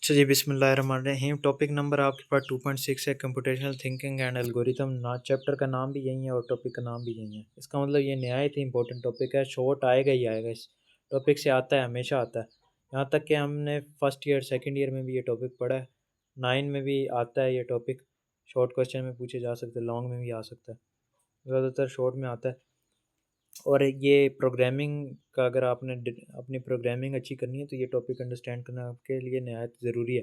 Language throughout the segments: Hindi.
अच्छा जी, बिस्मिल्लाहिर्रहमानिर्रहीम। टॉपिक नंबर आपके पास 2.6 है, कंप्यूटेशनल थिंकिंग एंड एल्गोरिथम। ना चैप्टर का नाम भी यही है और टॉपिक का नाम भी यही है। इसका मतलब ये नहायत ही इंपॉर्टेंट टॉपिक है, शॉर्ट आएगा ही आएगा। इस टॉपिक से आता है, हमेशा आता है। यहाँ तक कि हमने फर्स्ट ईयर सेकंड ईयर में भी ये टॉपिक पढ़ा है, 9 में भी आता है ये टॉपिक। शॉर्ट क्वेश्चन में पूछे जा सकते हैं, लॉन्ग में भी आ सकता है, ज़्यादातर शॉर्ट में आता है। और ये प्रोग्रामिंग का, अगर आपने अपनी प्रोग्रामिंग अच्छी करनी है तो ये टॉपिक अंडरस्टैंड करना आपके लिए नहायत ज़रूरी है।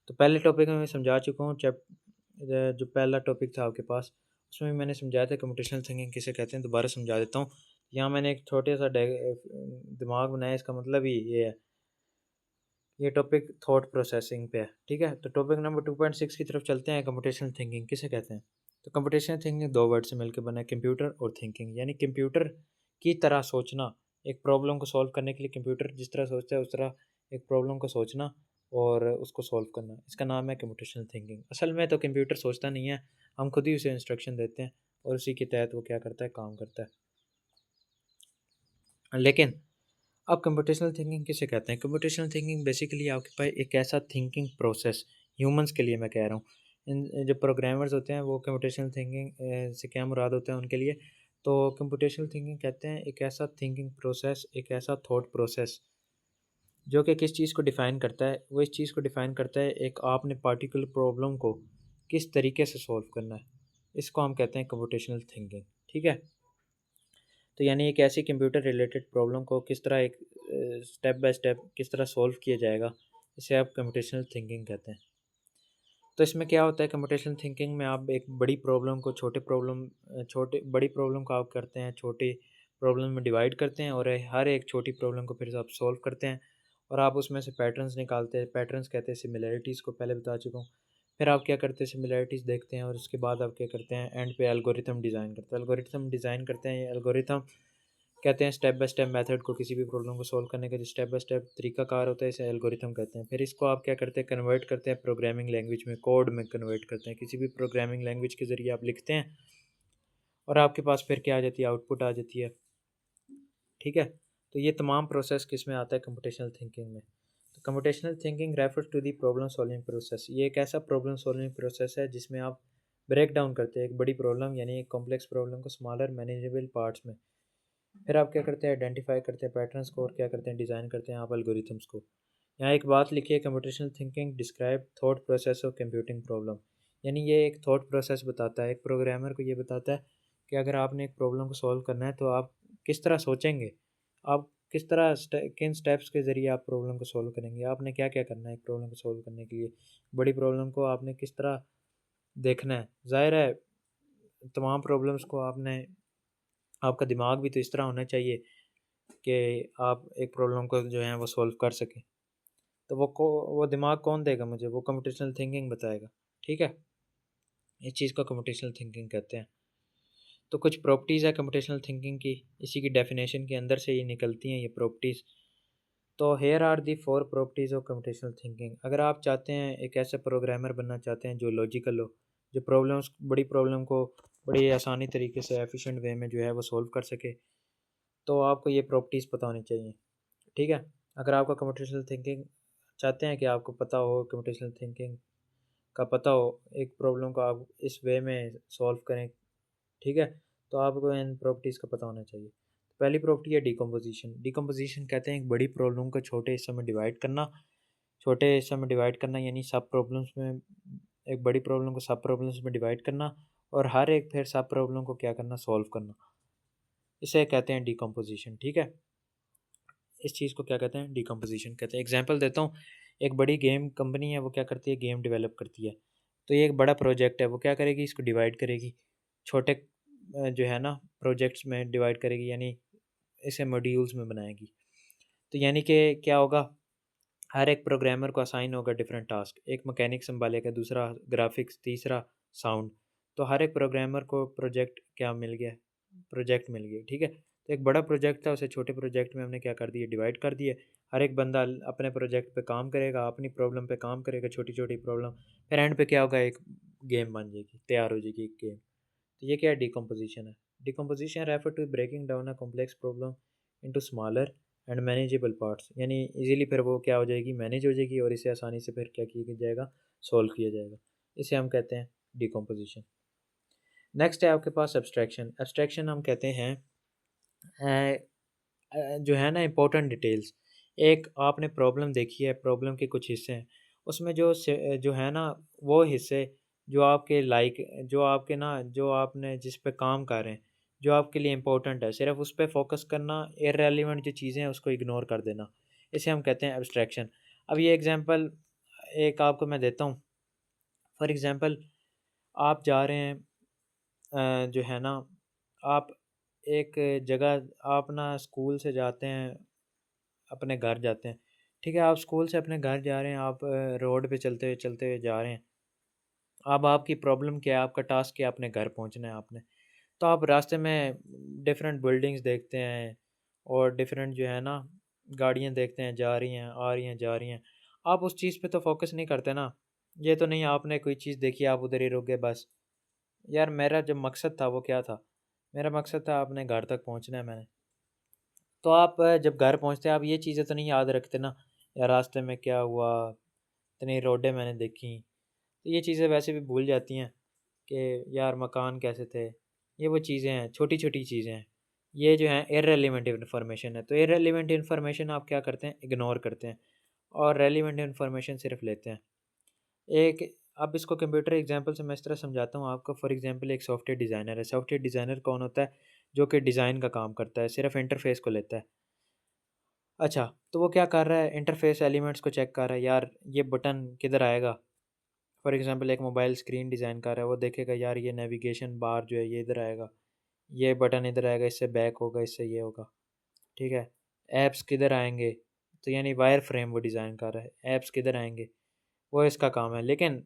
तो पहले टॉपिक में मैं समझा चुका हूँ। जो पहला टॉपिक था आपके पास, उसमें मैंने समझाया था कंप्यूटेशनल थिंकिंग किसे कहते हैं। दोबारा समझा देता हूँ। यहाँ मैंने एक छोटे सा दिमाग बनाया। इसका मतलब ही ये है, ये टॉपिक थॉट प्रोसेसिंग पे है। ठीक है, तो टॉपिक नंबर 2.6 की तरफ चलते हैं। कंप्यूटेशनल थिंकिंग किसे कहते हैं? तो कंप्यूटेशनल थिंकिंग दो वर्ड से मिलकर बना है, कंप्यूटर और थिंकिंग। यानी कंप्यूटर की तरह सोचना, एक प्रॉब्लम को सॉल्व करने के लिए कंप्यूटर जिस तरह सोचता है उस तरह एक प्रॉब्लम को सोचना और उसको सॉल्व करना, इसका नाम है कंप्यूटेशनल थिंकिंग। असल में तो कंप्यूटर सोचता नहीं है, हम खुद ही उसे इंस्ट्रक्शन देते हैं और उसी के तहत वो क्या करता है, काम करता है। लेकिन अब कंप्यूटेशनल थिंकिंग किसे कहते हैं? कंप्यूटेशनल थिंकिंग बेसिकली आपके पास एक ऐसा थिंकिंग प्रोसेस, ह्यूमंस के लिए मैं कह रहा हूँ। इन जो प्रोग्रामर्स होते हैं वो कंप्यूटेशनल थिंकिंग से क्या मुराद होता है उनके लिए? तो कंप्यूटेशनल थिंकिंग कहते हैं एक ऐसा थिंकिंग प्रोसेस, एक ऐसा थॉट प्रोसेस जो कि किस चीज़ को डिफ़ाइन करता है? वो इस चीज़ को डिफ़ाइन करता है, एक आपने पार्टिकुलर प्रॉब्लम को किस तरीके से सॉल्व करना है, इसको हम कहते हैं कंप्यूटेशनल थिंकिंग। ठीक है? तो यानी एक ऐसी कंप्यूटर रिलेटेड प्रॉब्लम को किस तरह एक स्टेप बाय स्टेप किस तरह सॉल्व किया जाएगा, इसे आप कंप्यूटेशनल थिंकिंग कहते हैं। तो इसमें क्या होता है, कंप्यूटेशनल थिंकिंग में आप एक बड़ी प्रॉब्लम को छोटे बड़ी प्रॉब्लम को आप करते हैं छोटी प्रॉब्लम में डिवाइड करते हैं और हर एक छोटी प्रॉब्लम को फिर से आप सॉल्व करते हैं और आप उसमें से पैटर्न्स निकालते हैं। पैटर्न्स कहते हैं सिमिलैरिटीज़ को, पहले बता चुका हूँ। फिर आप क्या करते हैं, सिमिलैरिटीज़ देखते हैं और उसके बाद आप क्या करते हैं, एंड पे एल्गोरिथम डिज़ाइन करते हैं। एल्गोरिथम डिज़ाइन करते हैं, एल्गोरिथम कहते हैं स्टेप बाय स्टेप मेथड को, किसी भी प्रॉब्लम को सॉल्व करने का जो स्टेप बाय स्टेप तरीकाकार होता है इसे एल्गोरिथम कहते हैं। फिर इसको आप क्या करते हैं, कन्वर्ट करते हैं प्रोग्रामिंग लैंग्वेज में, कोड में कन्वर्ट करते हैं। किसी भी प्रोग्रामिंग लैंग्वेज के ज़रिए आप लिखते हैं और आपके पास फिर क्या आ जाती है, आउटपुट आ जाती है। ठीक है, तो ये तमाम प्रोसेस किस में आता है, कंप्यूटेशनल थिंकिंग में। तो computational thinking refers to the problem solving process. ये एक ऐसा प्रॉब्लम सॉल्विंग प्रोसेस है जिसमें आप ब्रेक डाउन करते हैं एक बड़ी प्रॉब्लम, यानी एक कॉम्प्लेक्स प्रॉब्लम को स्मॉलर मैनेजेबल पार्ट्स में। फिर आप क्या करते हैं, आइडेंटिफाई करते हैं पैटर्न्स को और क्या करते हैं, डिज़ाइन करते हैं आप एल्गोरिथम्स को। यहाँ एक बात लिखी है, computational thinking describe thought process of computing problem. यानी ये एक थॉट प्रोसेस बताता है, एक प्रोग्रामर को ये बताता है कि अगर आपने एक प्रॉब्लम को सॉल्व करना है तो आप किस तरह सोचेंगे, आप किस तरह किन स्टेप्स के ज़रिए आप प्रॉब्लम को सॉल्व करेंगे, आपने क्या क्या करना है एक प्रॉब्लम को सॉल्व करने के लिए, बड़ी प्रॉब्लम को आपने किस तरह देखना है। ज़ाहिर है तमाम प्रॉब्लम्स को आपने, आपका दिमाग भी तो इस तरह होना चाहिए कि आप एक प्रॉब्लम को जो है वो सॉल्व कर सकें। तो वो दिमाग कौन देगा मुझे? वो कंप्यूटेशनल थिंकिंग बताएगा। ठीक है? इस चीज़ को कंप्यूटेशनल थिंकिंग कहते हैं। तो कुछ प्रॉपर्टीज़ है कंप्यूटेशनल थिंकिंग की, इसी की डेफिनेशन के अंदर से ये निकलती हैं ये प्रॉपर्टीज़। तो here are the 4 properties of computational thinking. अगर आप चाहते हैं, एक ऐसे प्रोग्रामर बनना चाहते हैं जो लॉजिकल हो, जो बड़ी प्रॉब्लम को बड़ी आसानी तरीके से एफिशिएंट वे में जो है वो सॉल्व कर सके, तो आपको ये प्रॉपर्टीज़ पता होनी चाहिए। ठीक है? अगर आपका कंप्यूटेशनल थिंकिंग चाहते हैं कि आपको पता हो, कंप्यूटेशनल थिंकिंग का पता हो, एक प्रॉब्लम को आप इस वे में सॉल्व करें, ठीक है? तो आपको इन प्रॉपर्टीज़ का पता होना चाहिए। पहली प्रॉपर्टी है डिकम्पोज़िशन। डिकम्पोज़िशन कहते हैं एक बड़ी प्रॉब्लम को छोटे हिस्सों में डिवाइड करना। छोटे हिस्सों में डिवाइड करना यानी सब प्रॉब्लम्स में, एक बड़ी प्रॉब्लम को सब प्रॉब्लम्स में डिवाइड करना और हर एक फिर सब प्रॉब्लम को क्या करना, सॉल्व करना। इसे कहते हैं डिकम्पोज़िशन। ठीक है? इस चीज़ को क्या कहते हैं, डिकम्पोजिशन कहते हैं। एग्जांपल देता हूँ, एक बड़ी गेम कंपनी है, वो क्या करती है, गेम डेवलप करती है। तो ये एक बड़ा प्रोजेक्ट है, वो क्या करेगी, इसको डिवाइड करेगी छोटे जो है ना प्रोजेक्ट्स में डिवाइड करेगी, यानी इसे मॉड्यूल्स में बनाएगी। तो यानी कि क्या होगा, हर एक प्रोग्रामर को असाइन होगा डिफरेंट टास्क। एक मैकेनिक संभालेगा, दूसरा ग्राफिक्स, तीसरा साउंड। तो हर एक प्रोग्रामर को प्रोजेक्ट क्या मिल गया, प्रोजेक्ट मिल गया। ठीक है? तो एक बड़ा प्रोजेक्ट था, उसे छोटे प्रोजेक्ट में हमने क्या कर दिया, डिवाइड कर दिया। हर एक बंदा अपने प्रोजेक्ट पे काम करेगा, अपनी प्रॉब्लम पे काम करेगा, छोटी छोटी प्रॉब्लम। फिर एंड पे क्या होगा, एक गेम बन जाएगी, तैयार हो जाएगी एक गेम। तो ये क्या है, डिकम्पोजिशन है। Decomposition refer to breaking down a complex problem into smaller and manageable parts, यानी इजीली फिर वो क्या हो जाएगी, मैनेज हो जाएगी और इसे आसानी से फिर क्या किया जाएगा, सॉल्व किया जाएगा। इसे हम कहते हैं डिकम्पोजिशन। नेक्स्ट है आपके पास एब्स्ट्रैक्शन। एब्स्ट्रैक्शन हम कहते हैं जो है ना इम्पोर्टेंट डिटेल्स। एक आपने प्रॉब्लम देखी है, प्रॉब्लम के कुछ हिस्से हैं, उसमें जो है ना वो हिस्से जो आपके लाइक, जो आपके ना, जो आपने जिस पे काम कर रहे हैं, जो आपके लिए इम्पोर्टेंट है, सिर्फ उस पे फोकस करना, इररेलेवेंट जो चीज़ें हैं उसको इग्नोर कर देना, इसे हम कहते हैं एब्स्ट्रैक्शन। अब ये एग्जांपल एक आपको मैं देता हूँ। फॉर एग्जांपल आप जा रहे हैं, जो है ना, आप एक जगह, आप ना स्कूल से जाते हैं, अपने घर जाते हैं, ठीक है, आप स्कूल से अपने घर जा रहे हैं, आप रोड पे चलते हुए जा रहे हैं। अब आपकी प्रॉब्लम क्या है, आपका टास्क क्या है, अपने घर पहुंचना है आपने। तो आप रास्ते में डिफरेंट बिल्डिंग्स देखते हैं और डिफरेंट जो है ना गाड़ियां देखते हैं, जा रही हैं आ रही हैं जा रही हैं। आप उस चीज़ पे तो फोकस नहीं करते ना। ये तो नहीं आपने कोई चीज़ देखी आप उधर ही रुक गए बस। यार मेरा जो मकसद था वो क्या था, मेरा मकसद था अपने घर तक पहुंचना है मैंने। तो आप जब घर पहुंचते हैं आप ये चीज़ें तो नहीं याद रखते ना, या रास्ते में क्या हुआ, इतनी रोडें मैंने देखी। तो ये चीज़ें वैसे भी भूल जाती हैं कि यार मकान कैसे थे। ये वो चीज़ें हैं, छोटी छोटी चीज़ें हैं, ये जो हैं इररेलेवेंट इन्फॉर्मेशन है। तो इररेलेवेंट इन्फॉर्मेशन आप क्या करते हैं, इग्नोर करते हैं, और रेलिवेंट इन्फॉर्मेशन सिर्फ लेते हैं। एक, अब इसको कंप्यूटर एग्जांपल से मैं इस तरह समझाता हूँ आपको। फॉर एग्जांपल एक सॉफ्टवेयर डिज़ाइनर है। सॉफ्टवेयर डिज़ाइनर कौन होता है, जो कि डिज़ाइन का काम करता है, सिर्फ इंटरफेस को लेता है। अच्छा, तो वो क्या कर रहा है, इंटरफेस एलिमेंट्स को चेक कर रहा है, यार ये बटन किधर आएगा। फॉर एग्जांपल एक मोबाइल स्क्रीन डिज़ाइन कर रहा है, वो देखेगा यार ये नेविगेशन बार जो है ये इधर आएगा, ये बटन इधर आएगा, इससे बैक होगा, इससे ये होगा, ठीक है। ऐप्स किधर आएंगे, तो यानी वायर फ्रेम वो डिज़ाइन कर रहा है, ऐप्स किधर आएंगे, वो इसका काम है। लेकिन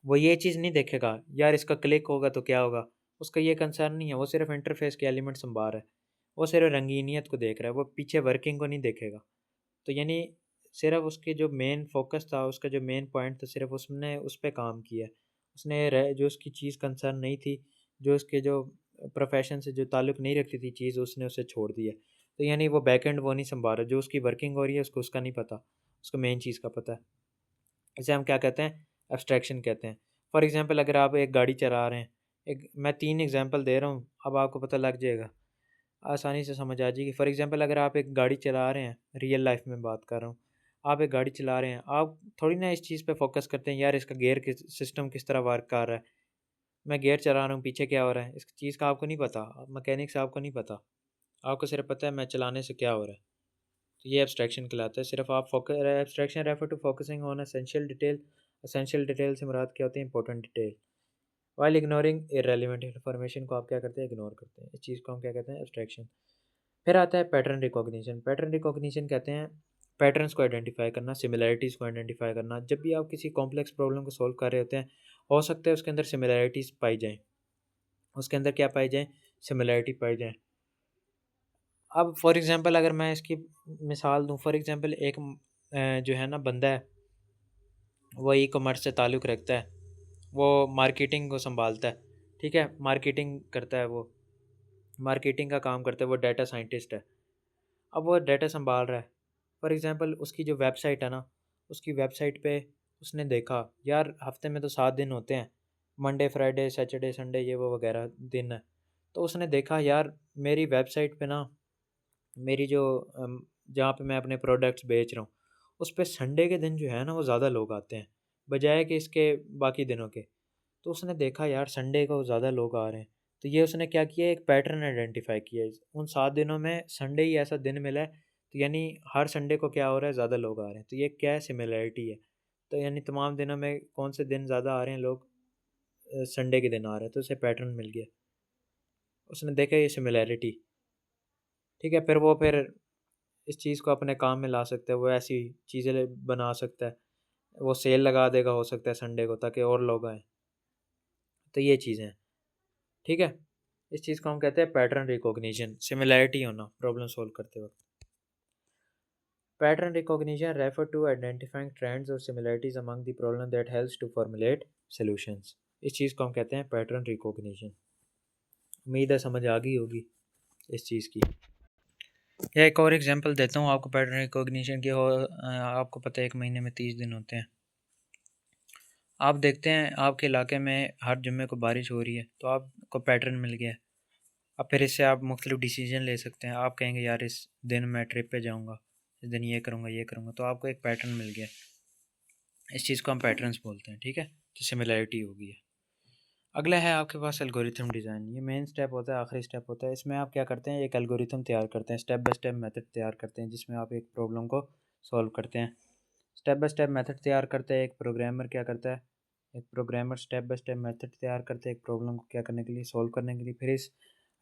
वो ये चीज़ नहीं देखेगा यार इसका क्लिक होगा तो क्या होगा, उसका ये कंसर्न नहीं है। वो सिर्फ इंटरफेस के एलिमेंट संभाल रहा है, वो सिर्फ रंगीनियत को देख रहा है, वो पीछे वर्किंग को नहीं देखेगा। तो यानी सिर्फ उसके जो मेन फोकस था, उसका जो मेन पॉइंट था, सिर्फ उसने उस पे काम किया है। उसने जो उसकी चीज़ कंसर्न नहीं थी, जो उसके जो प्रोफेशन से जो ताल्लुक़ नहीं रखती थी चीज़, उसने उसे छोड़ दिया। तो यानी वो बैकएंड वो नहीं संभाल रहा, जो उसकी वर्किंग हो रही है उसको उसका नहीं पता, उसको मेन चीज़ का पता है। इसे हम क्या कहते हैं, एब्स्ट्रैक्शन कहते हैं। फॉर एग्ज़ाम्पल अगर आप एक गाड़ी चला रहे हैं, एक मैं 3 एग्ज़ाम्पल दे रहा हूँ, अब आपको पता लग जाएगा, आसानी से समझ आ जाएगी। फॉर एग्ज़ाम्पल अगर आप एक गाड़ी चला रहे हैं, रियल लाइफ़ में बात कर रहा हूँ, आप एक गाड़ी चला रहे हैं, आप थोड़ी ना इस चीज़ पे फ़ोकस करते हैं यार इसका गियर किस सिस्टम किस तरह वर्क कर रहा है, मैं गियर चला रहा हूँ पीछे क्या हो रहा है, इस चीज़ का आपको नहीं पता, मैकेनिक्स आपको नहीं पता, आपको सिर्फ पता है मैं चलाने से क्या हो रहा है। तो ये एब्स्ट्रैक्शन कहलाता है। सिर्फ आप focus, abstraction refer to focusing on essential detail. Essential detail से मुराद क्या होती है, important detail. While ignoring irrelevant information को आप क्या करते हैं, इग्नोर करते हैं। इस चीज़ को हम क्या कहते हैं, एब्स्ट्रैक्शन। फिर आता है पैटर्न रिकॉग्निशन। पैटर्न रिकॉग्निशन कहते हैं पैटर्न्स को आइडेंटिफाई करना, सिमिलैरिटीज़ को आइडेंटिफाई करना। जब भी आप किसी कॉम्प्लेक्स प्रॉब्लम को सॉल्व कर रहे होते हैं, हो सकता है उसके अंदर सिमिलैरिटीज़ पाई जाएँ, उसके अंदर क्या पाई जाएँ, सिमिलैरिटी पाई जाएँ। अब फॉर एग्ज़ाम्पल अगर मैं इसकी मिसाल दूँ, फॉर एग्ज़ाम्पल एक जो है ना बंदा है, वो ई-कॉमर्स से ताल्लुक़ रखता है, वो मार्केटिंग को सँभालता है, ठीक है? मार्केटिंग करता है वो, मार्केटिंग का काम करता है, वो डाटा साइंटिस्ट है। अब वो डाटा सँभाल रहा है, फॉर एग्ज़ाम्पल उसकी जो वेबसाइट है ना, उसकी वेबसाइट पे उसने देखा यार हफ़्ते में तो 7 दिन होते हैं, मंडे, फ्राइडे, सैटरडे, संडे ये वो वगैरह दिन है। तो उसने देखा यार मेरी वेबसाइट पे ना, मेरी जो जहाँ पे मैं अपने प्रोडक्ट्स बेच रहा हूँ, उस पे संडे के दिन जो है ना वो ज़्यादा लोग आते हैं, बजाय कि इसके बाकी दिनों के। तो उसने देखा यार संडे को ज़्यादा लोग आ रहे हैं, तो ये उसने क्या किया, एक पैटर्न आइडेंटिफ़ाई किया। उन 7 दिनों में संडे ही ऐसा दिन मिला है, तो यानी हर संडे को क्या हो रहा है, ज़्यादा लोग आ रहे हैं। तो ये क्या है, सिमिलैरिटी है। तो यानी तमाम दिनों में कौन से दिन ज़्यादा आ रहे हैं लोग, संडे के दिन आ रहे हैं, तो उसे पैटर्न मिल गया। उसने देखा ये सिमिलैरिटी, ठीक है? फिर इस चीज़ को अपने काम में ला सकता है, वो ऐसी चीज़ें बना सकता है, वो सेल लगा देगा हो सकता है संडे को, ताकि और लोग आएँ। तो ये चीज़ें हैं, ठीक है? इस चीज़ को हम कहते हैं पैटर्न रिकॉग्निशन, सिमिलैरिटी होना प्रॉब्लम सॉल्व करते वक़्त। Pattern recognition refer to identifying trends और similarities among the problem that helps to formulate solutions. इस चीज़ को हम कहते हैं पैटर्न रिकॉग्निशन। उम्मीद है समझ आ गई होगी इस चीज़ की। या एक और एग्जांपल देता हूँ आपको पैटर्न रिकॉग्निशन की। और आपको पता है 1 महीने में 30 दिन होते हैं। आप देखते हैं आपके इलाके में हर जुम्मे को बारिश हो रही है, तो आपको पैटर्न मिल गया है। अब फिर इससे आप मुख्तलिफ डिसीजन ले सकते हैं। आप कहेंगे यार इस दिन मैं ट्रिप पे जाऊँगा, इस दिन ये करूँगा ये करूँगा, तो आपको एक पैटर्न मिल गया। इस चीज़ को हम पैटर्न्स बोलते हैं, ठीक है। तो सिमिलैरिटी होगी है। अगला है आपके पास एल्गोरिथम डिज़ाइन। ये मेन स्टेप होता है, आखिरी स्टेप होता है। इसमें आप क्या करते हैं, एक एल्गोरिथम तैयार करते हैं, स्टेप बाय स्टेप मेथड तैयार करते हैं, जिसमें आप एक प्रॉब्लम को सॉल्व करते हैं। स्टेप बाय स्टेप मेथड तैयार करते हैं। एक प्रोग्रामर क्या करता है, एक programmer step by step method तैयार करते हैं एक प्रॉब्लम को क्या करने के लिए, सॉल्व करने के लिए। फिर इस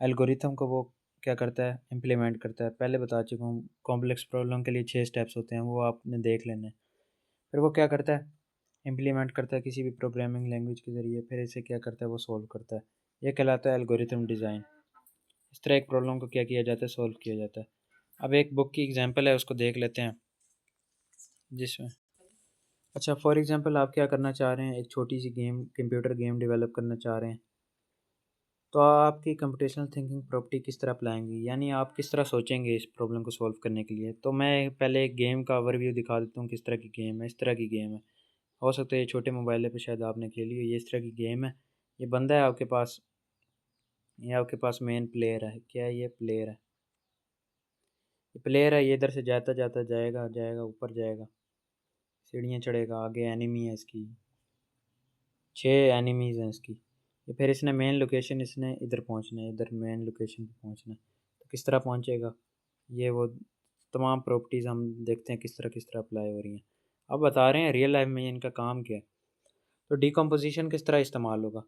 एल्गोरिथम को वो क्या करता है, इम्प्लीमेंट करता है। पहले बता चुका हूँ, कॉम्प्लेक्स प्रॉब्लम के लिए 6 स्टेप्स होते हैं, वो आपने देख लेने हैं। फिर वो क्या करता है, इम्प्लीमेंट करता है किसी भी प्रोग्रामिंग लैंग्वेज के ज़रिए। फिर इसे क्या करता है, वो सॉल्व करता है। ये कहलाता है एल्गोरिथम डिज़ाइन। इस तरह एक प्रॉब्लम को क्या किया जाता है, सॉल्व किया जाता है। अब एक बुक की एग्जांपल है, उसको देख लेते हैं। जिसमें अच्छा फॉर एग्जांपल आप क्या करना चाह रहे हैं, एक छोटी सी गेम, कंप्यूटर गेम डेवलप करना चाह रहे हैं। तो आपकी कंप्यूटेशनल थिंकिंग प्रॉपर्टी किस तरह अपनाएंगी, यानी आप किस तरह सोचेंगे इस प्रॉब्लम को सॉल्व करने के लिए। तो मैं पहले एक गेम का ओवरव्यू दिखा देता हूँ, किस तरह की गेम है। इस तरह की गेम है, हो सकता है ये छोटे मोबाइल पे शायद आपने खेली हो। ये इस तरह की गेम है। ये बंदा है आपके पास, ये आपके पास मेन प्लेयर है। क्या है, ये प्लेयर है। ये प्लेयर है, ये इधर से जाता जाता जाएगा जाएगा ऊपर जाएगा, सीढ़ियाँ चढ़ेगा। आगे एनिमी है इसकी, 6 एनिमीज़ हैं इसकी। ये फिर इसने मेन लोकेशन, इसने इधर पहुंचना है, इधर मेन लोकेशन पे पहुंचना है। तो किस तरह पहुंचेगा, ये वो तमाम प्रॉपर्टीज़ हम देखते हैं किस तरह अप्लाई हो रही हैं। अब बता रहे हैं रियल लाइफ में इनका काम क्या है। तो डिकम्पोजिशन किस तरह इस्तेमाल होगा।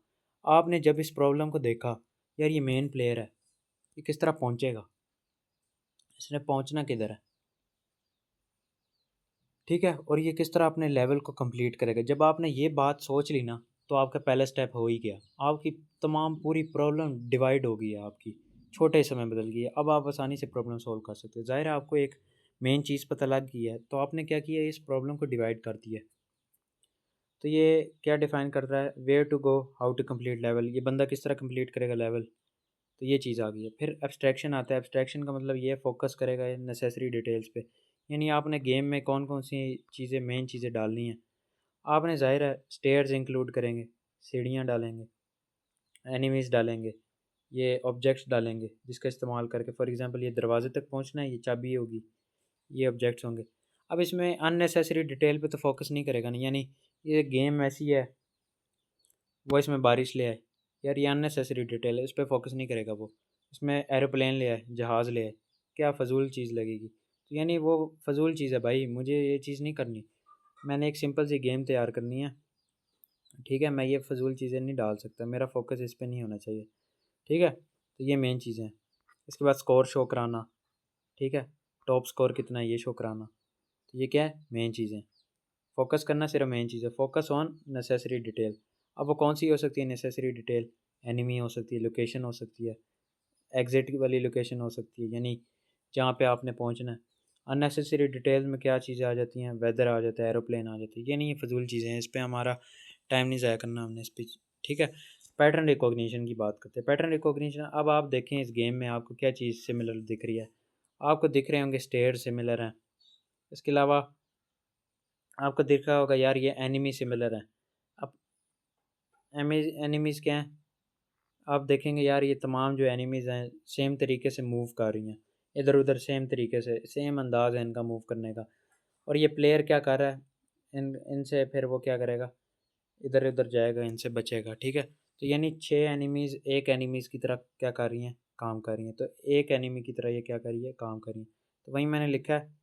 आपने जब इस प्रॉब्लम को देखा, यार ये मेन प्लेयर है, ये किस तरह पहुंचेगा, इसने पहुंचना किधर है, ठीक है। और ये किस तरह अपने लेवल को कंप्लीट करेगा। जब आपने ये बात सोच ली ना, तो आपका पहला स्टेप हो ही गया। आपकी तमाम पूरी प्रॉब्लम डिवाइड हो गई है, आपकी छोटे समय बदल गई है। अब आप आसानी से प्रॉब्लम सॉल्व कर सकते हो। ज़ाहिर है आपको एक मेन चीज़ पता लग गई है, तो आपने क्या किया, इस प्रॉब्लम को डिवाइड कर दिया। तो ये क्या डिफाइन कर रहा है, where to go, how to complete level. ये बंदा किस तरह कंप्लीट करेगा लेवल, तो ये चीज़ आ गई है। फिर एब्स्ट्रैक्शन आता है। एब्स्ट्रैक्शन का मतलब ये फोकस करेगा नेसेसरी डिटेल्स पे, यानी आपने गेम में कौन कौन सी चीज़ें, मेन चीज़ें डालनी हैं। आपने ज़ाहिर है स्टेयर्स इंक्लूड करेंगे, सीढ़ियाँ डालेंगे, एनिमीज़ डालेंगे, ये ऑब्जेक्ट्स डालेंगे जिसका इस्तेमाल करके, फॉर एग्जांपल ये दरवाजे तक पहुंचना है, ये चाबी होगी, ये ऑब्जेक्ट्स होंगे। अब इसमें अननेसेसरी डिटेल पे तो फोकस नहीं करेगा ना, यानी ये गेम ऐसी है, वो इसमें बारिश ले आए, यार ये अननेसेसरी डिटेल है, इस पर फोकस नहीं करेगा वो। इसमें एरोप्लेन ले आए, जहाज़ ले आए, क्या फ़जूल चीज़ लगेगी। तो यानी वो फ़जूल चीज़ है भाई, मुझे ये चीज़ नहीं करनी। मैंने एक सिंपल सी गेम तैयार करनी है, ठीक है। मैं ये फ़जूल चीज़ें नहीं डाल सकता, मेरा फोकस इस पर नहीं होना चाहिए, ठीक है। तो ये मेन चीज़ें हैं। इसके बाद स्कोर शो कराना, ठीक है। टॉप स्कोर कितना है ये शो कराना। तो ये क्या है, मेन चीज़ें। फोकस करना सिर्फ मेन चीज़ है, फोकस ऑन नेसेसरी डिटेल। अब वो कौन सी हो सकती है नेसेसरी डिटेल, एनिमी हो सकती है, लोकेशन हो सकती है, एग्जिट वाली लोकेशन हो सकती है, यानी जहाँ पे आपने पहुँचना है। अननेसेसरी डिटेल में क्या चीज़ें आ जाती हैं, वेदर आ जाता है, एरोप्लेन आ जाती है। ये नहीं, ये फजूल चीज़ें हैं, इस पर हमारा टाइम नहीं ज़ाया करना हमने इस पर, ठीक है। पैटर्न रिकॉग्निशन की बात करते हैं। पैटर्न रिकॉग्निशन, अब आप देखें इस गेम में आपको क्या चीज़ सिमिलर दिख रही है। आपको दिख रहे होंगे स्टेयर सिमिलर हैं, इसके अलावा आपको दिख रहा होगा यार ये एनिमी सिमिलर है। अब एनिमीज़ क्या हैं, आप देखेंगे यार ये तमाम जो एनिमीज़ हैं सेम तरीके से मूव कर रही हैं, इधर उधर सेम तरीके से, सेम अंदाज़ है इनका मूव करने का। और ये प्लेयर क्या कर रहा है, इनसे फिर वो क्या करेगा, इधर उधर जाएगा, इनसे बचेगा, ठीक है। तो यानी 6 एनिमीज़ एक एनिमीज़ की तरह क्या कर रही हैं, काम कर रही हैं। तो एक एनिमी की तरह ये क्या कर रही है, काम कर रही हैं। तो वहीं मैंने लिखा है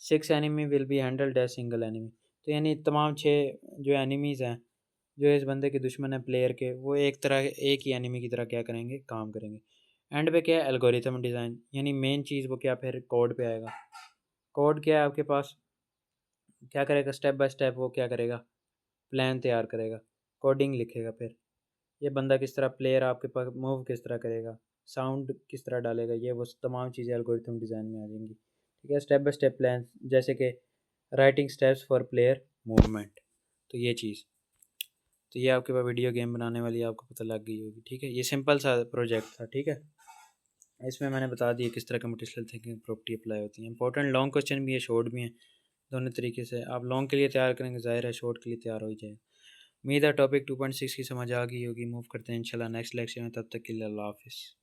6 enemy will be handled as single enemy. तो यानी तमाम 6 जो एनिमीज़ हैं, जो इस बंदे के दुश्मन है प्लेयर के, वो एक ही एनिमी की तरह क्या करेंगे, काम करेंगे। एंड पे क्या है, एल्गोरिथम डिज़ाइन, यानी मेन चीज़ वो क्या, फिर कोड पे आएगा। कोड क्या है आपके पास, क्या करेगा, स्टेप बाय स्टेप वो क्या करेगा, प्लान तैयार करेगा, कोडिंग लिखेगा। फिर ये बंदा किस तरह, प्लेयर आपके पास मूव किस तरह करेगा, साउंड किस तरह डालेगा, ये वो तमाम चीज़ें एल्गोरिथम डिज़ाइन में आ जाएंगी, ठीक है। स्टेप बाय स्टेप प्लान, जैसे कि writing steps for player movement. तो ये चीज़, तो ये आपके पास वीडियो गेम बनाने वाली आपको पता लग गई होगी, ठीक है। ये सिंपल सा प्रोजेक्ट था, ठीक है। इसमें मैंने बता दिया किस तरह कंप्यूटेशनल थिंकिंग प्रॉपर्टी अप्लाई होती है। इंपॉर्टेंट लॉन्ग क्वेश्चन भी है, शॉर्ट भी हैं, दोनों तरीके से। आप लॉन्ग के लिए तैयार करेंगे, ज़ाहिर है शॉर्ट के लिए तैयार हो ही जाएगा। उम्मीद है टॉपिक 2.6 की समझ आ गई होगी। मूव करते हैं इंशाल्लाह नेक्स्ट लेक्चर में, तब तक के लिए अल्लाह हाफ़िज़।